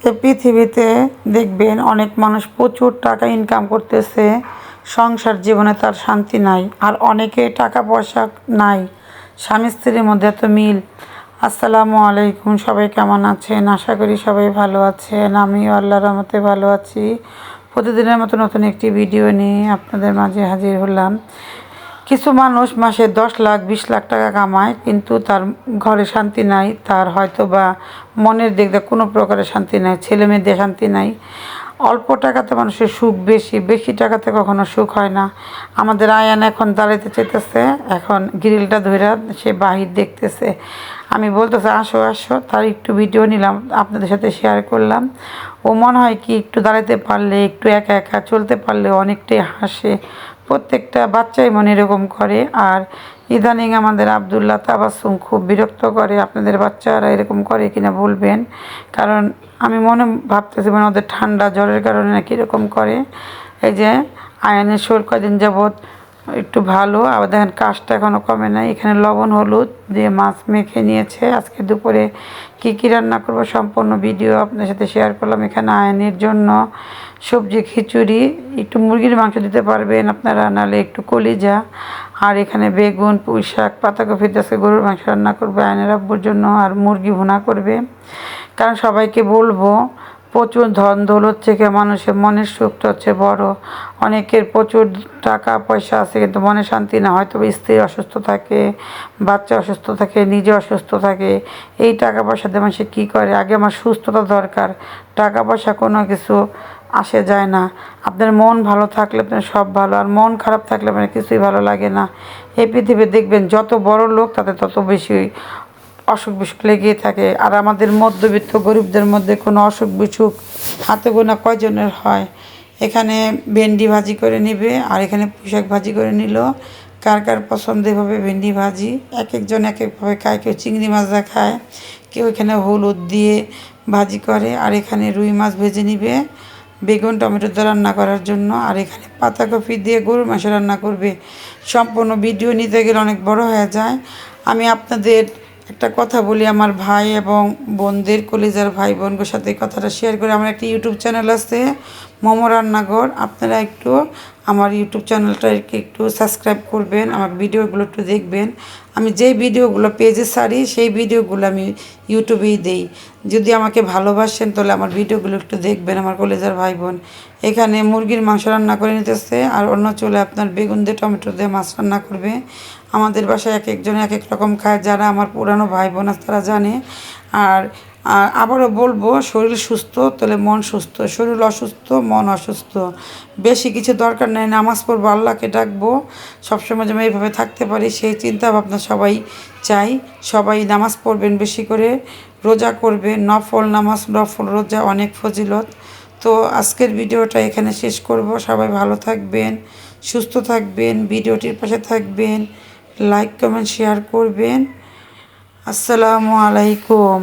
এই পৃথিবীতে দেখবেন অনেক মানুষ প্রচুর টাকা ইনকাম করতেছে, সংসার জীবনে তার শান্তি নাই। আর অনেকে টাকা পয়সা নাই, স্বামী স্ত্রীর মধ্যে এত মিল। আসসালামু আলাইকুম, সবাই কেমন আছেন? আশা করি সবাই ভালো আছেন। আমিও আল্লাহর রহমতে ভালো আছি। প্রতিদিনের মতো নতুন একটি ভিডিও নিয়ে আপনাদের মাঝে হাজির হলাম। কিছু মানুষ মাসে 10 লাখ 20 লাখ টাকা কামায়, কিন্তু তার ঘরে শান্তি নাই। তার হয়তো বা মনের দিক দিয়ে কোনো প্রকারের শান্তি নাই, ছেলে মেয়েদের শান্তি নাই। অল্প টাকাতে মানুষের সুখ বেশি, বেশি টাকাতে কখনো সুখ হয় না। আমাদের আয়ান এখন দাঁড়াইতে চাইতেছে, এখন গ্রিলটা ধরে সে বাহির দেখতেছে। আমি বলতেছে আসো আসো, তার একটু ভিডিও নিলাম, আপনাদের সাথে শেয়ার করলাম। ও মনে হয় কি একটু দাঁড়াতে পারলে, একটু একা একা চলতে পারলে অনেকটাই হাসে। প্রত্যেকটা বাচ্চাই মনে এরকম করে। আর ইদানিং আমাদের আবদুল্লাহ তাবাসসুম খুব বিরক্ত করে। আপনাদের বাচ্চারা এরকম করে কিনা বলবেন, কারণ আমি ভাবতেছি মানে ওদের ঠান্ডা জ্বরের কারণে নাকি এরকম করে। এই যে আয়ানের শরীর কদিন যাবৎ একটু ভালো, আবার দেখেন কাশটা এখনও কমে নাই। এখানে লবণ হলুদ দিয়ে মাছ মেখে নিয়েছে। আজকে দুপুরে কী কী রান্না করবো সম্পূর্ণ ভিডিও আপনার সাথে শেয়ার করলাম। এখানে আয়নের জন্য সবজি খিচুড়ি, একটু মুরগির মাংস দিতে পারবেন আপনারা, নাহলে একটু কলিজা। আর এখানে বেগুন, পুঁই শাক, পাতাকপি দিয়ে গরুর মাংস রান্না করবে আয়নের আব্বুর জন্য। আর মুরগি ভুনা করবে। কারণ সবাইকে বলবো, প্রচুর ধন দৌলত থেকে মানুষের মনের সুখটা হচ্ছে বড়। অনেকের প্রচুর টাকা পয়সা আছে কিন্তু মনে শান্তি না। হয়তো স্ত্রী অসুস্থ থাকে, বাচ্চা অসুস্থ থাকে, নিজে অসুস্থ থাকে। এই টাকা পয়সা দিয়ে মানুষ কী করে? আগে আমার সুস্থতা দরকার, টাকা পয়সা কোনো কিছু আসে যায় না। আপনার মন ভালো থাকলে আপনার সব ভালো, আর মন খারাপ থাকলে আপনার কিছুই ভালো লাগে না। এই পৃথিবী দেখবেন যত বড় লোক তাদের তত বেশি অসুখ বিসুখ লেগেই থাকে। আর আমাদের মধ্যবিত্ত গরিবদের মধ্যে কোনো অসুখ বিসুখ হাতে গোনা কয়জনের হয়? এখানে ভেন্ডি ভাজি করে নিবে, আর এখানে পুঁইশাক ভাজি করে নিল। কার কার পছন্দ এভাবে ভেন্ডি ভাজি, এক একজন এক একভাবে খায়। কেউ চিংড়ি মাছটা খায়, কেউ এখানে হলুদ দিয়ে ভাজি করে। আর এখানে রুই মাছ ভেজে নিবে বেগুন টমেটো দিয়ে রান্না করার জন্য। আর এখানে পাতাকপি দিয়ে গরুর মাংস রান্না করবে। সম্পূর্ণ ভিডিও নিতে গেলে অনেক বড় হয়ে যায়। আমি আপনাদের একটা কথা বলি, আমার ভাই এবং বোনদের, কলিজার ভাই বোনদের সাথে কথাটা শেয়ার করে। আমার একটা ইউটিউব চ্যানেল আছে, মোমো রান্নাঘর। আপনারা একটু আমার ইউটিউব চ্যানেলটাকে একটু সাবস্ক্রাইব করবেন, আমার ভিডিওগুলো একটু দেখবেন। আমি যেই ভিডিওগুলো পেজে ছাড়ি সেই ভিডিওগুলো আমি ইউটিউবেই দেই। যদি আমাকে ভালোবাসেন তাহলে আমার ভিডিওগুলো একটু দেখবেন, আমার কলেজার ভাই বোন। এখানে মুরগির মাংস রান্না করে নিতেছে, আর অন্য চুলে আপনার বেগুন দিয়ে টমেটো দিয়ে মাছ রান্না করবে। আমাদের বাসায় এক একজন এক এক রকম খায়, যারা আমার পুরানো ভাই বোন আছে তারা জানে। আর আবারও বলবো, শরীর সুস্থ তাহলে মন সুস্থ, শরীর অসুস্থ মন অসুস্থ। বেশি কিছু দরকার নেই, নামাজ পড়বো, আল্লাহকে ডাকবো, সবসময় যেন এইভাবে থাকতে পারি সেই চিন্তা ভাবনা সবাই চাই। সবাই নামাজ পড়বেন বেশি করে, রোজা করবেন, নফল নামাজ নফল রোজা অনেক ফজিলত। তো আজকের ভিডিওটা এখানে শেষ করব। সবাই ভালো থাকবেন, সুস্থ থাকবেন, ভিডিওটির পাশে থাকবেন, লাইক কমেন্ট শেয়ার করবেন। আসসালামু আলাইকুম।